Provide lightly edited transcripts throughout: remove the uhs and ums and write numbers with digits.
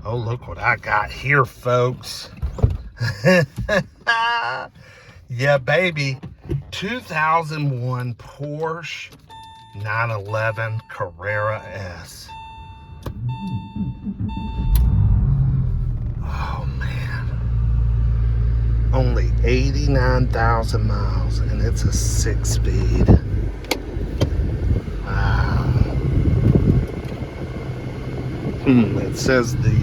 Oh, look what I got here, folks. Yeah, baby. 2001 Porsche 911 Carrera S. Oh, man. Only 89,000 miles, and it's a 6-speed. Wow. It says the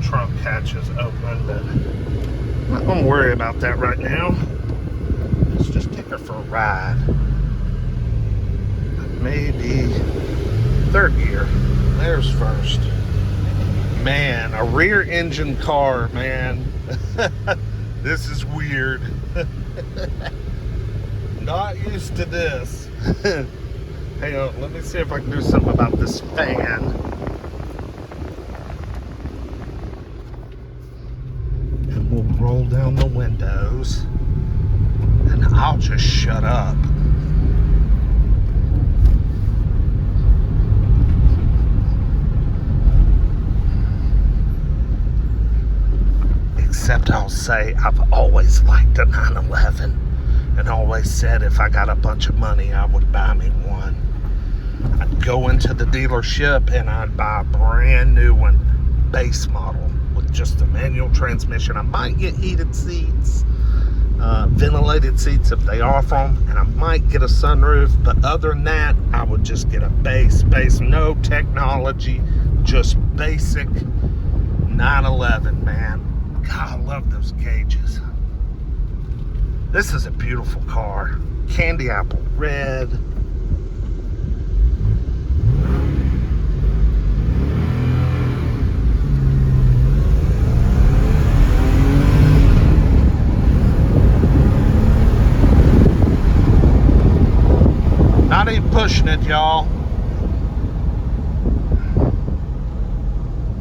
trunk hatch is open, but I'm not going to worry about that right now. Let's just take her for a ride. Maybe third gear. There's first. Man, a rear engine car, man. This is weird. Not used to this. Hang on, let me see if I can do something about this fan. And we'll roll down the windows. And I'll just shut up. Except I'll say I've always liked a 911 and always said if I got a bunch of money I would buy me one. I'd go into the dealership and I'd buy a brand new one, base model, with just a manual transmission. I might get heated seats, ventilated seats if they offer them, and I might get a sunroof, but other than that I would just get a base, no technology, just basic 911, man. God, I love those gauges. This is a beautiful car. Candy apple red. Not even pushing it, y'all.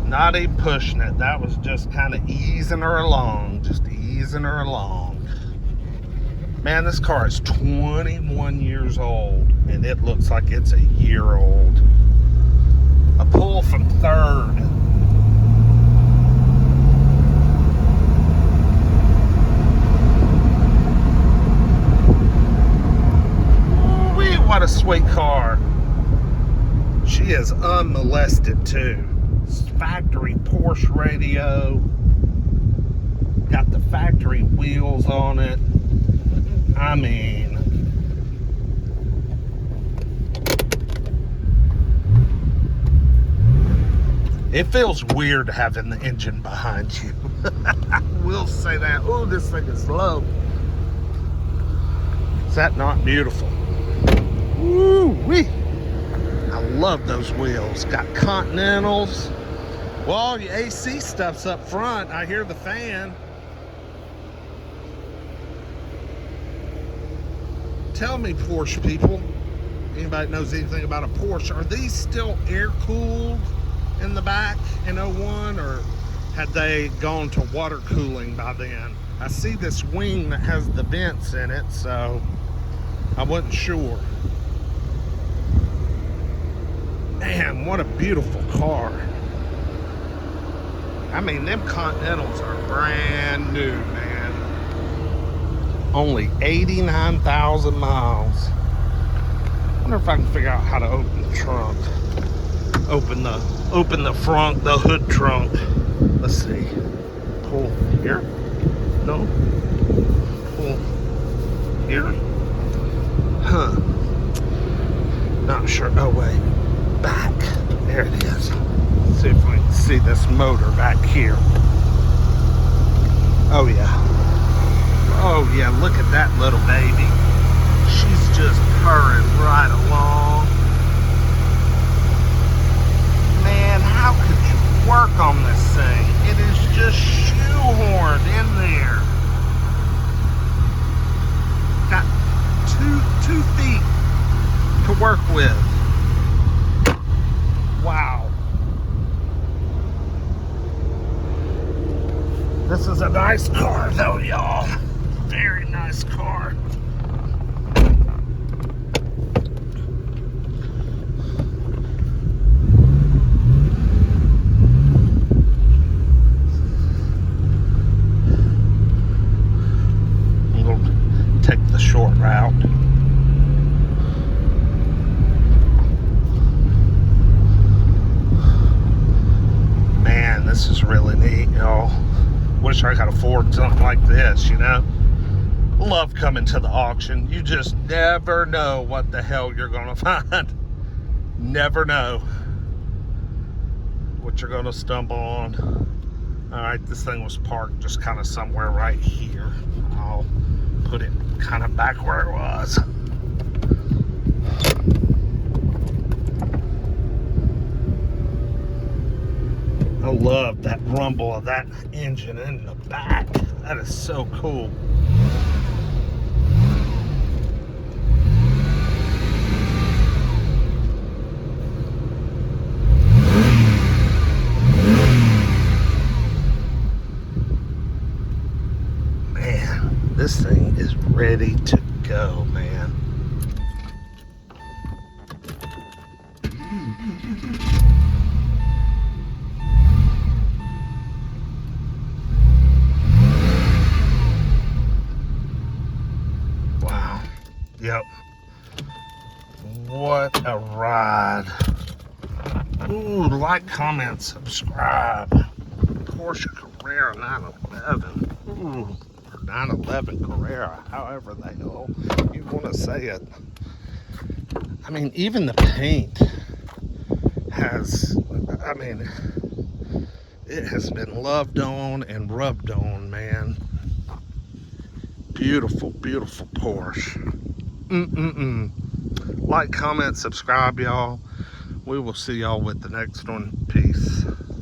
Not even pushing it. That was just kind of easing her along. Just easing her along. Man, this car is 21 years old, and it looks like it's a year old. A pull from third. Ooh-wee, what a sweet car. She is unmolested, too. Factory Porsche radio, got the factory wheels on it. I mean, it feels weird having the engine behind you. I will say that. Oh, this thing is low. Is that not beautiful? Woo-wee. I love those wheels. Got Continentals. Well, your AC stuff's up front. I hear the fan. Tell me, Porsche people, anybody knows anything about a Porsche, are these still air-cooled in the back in 01, or had they gone to water cooling by then? I see this wing that has the vents in it, so I wasn't sure. Man, what a beautiful car. I mean, them Continentals are brand new, man. Only 89,000 miles. I wonder if I can figure out how to open the trunk. Open the front, the hood trunk. Let's see. Pull here? No? Pull here? Huh. Not sure. Oh, wait. Back. There it is. Let's see if we can see this motor back here. Oh, yeah. Oh, yeah. Look at that little baby. She's just purring right along. Man, how could you work on this thing? It is just shoehorned in there. Got two feet to work with. Wow. This is a nice car though, y'all. Very nice car. this is really neat, y'all. Wish I could afford something like this, you know. Love coming to the auction. You just never know what the hell you're gonna find. Never know what you're gonna stumble on. All right, this thing was parked just kind of somewhere right here. I'll put it kind of back where it was. I love that rumble of that engine in the back. That is so cool. Man, this thing is ready to go, man. Wow. Yep. What a ride. Ooh, like, comment, subscribe. Porsche Carrera 911. Ooh, or 911 Carrera, however the hell you want to say it. I mean, even the paint has, I mean, it has been loved on and rubbed on, man. Beautiful, beautiful Porsche. Like, comment, subscribe, y'all. We will see y'all with the next one. Peace.